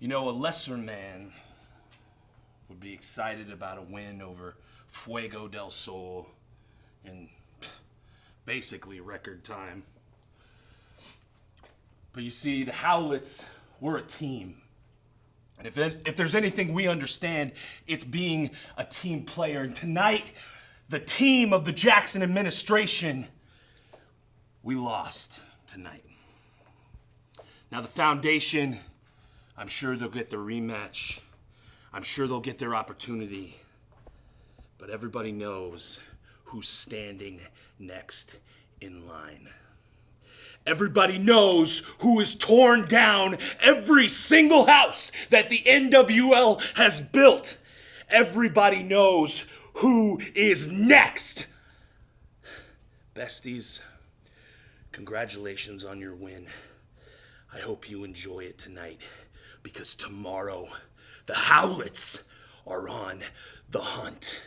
You know, a lesser man would be excited about a win over Fuego del Sol in basically record time. But you see, the Howletts, we're a team. And if there's anything we understand, it's being a team player. And tonight, the team of the Jackson administration, we lost tonight. Now the foundation, I'm sure they'll get their rematch. I'm sure they'll get their opportunity. But everybody knows who's standing next in line. Everybody knows who has torn down every single house that the NWL has built. Everybody knows who is next. Besties, congratulations on your win. I hope you enjoy it tonight, because tomorrow the Howletts are on the hunt.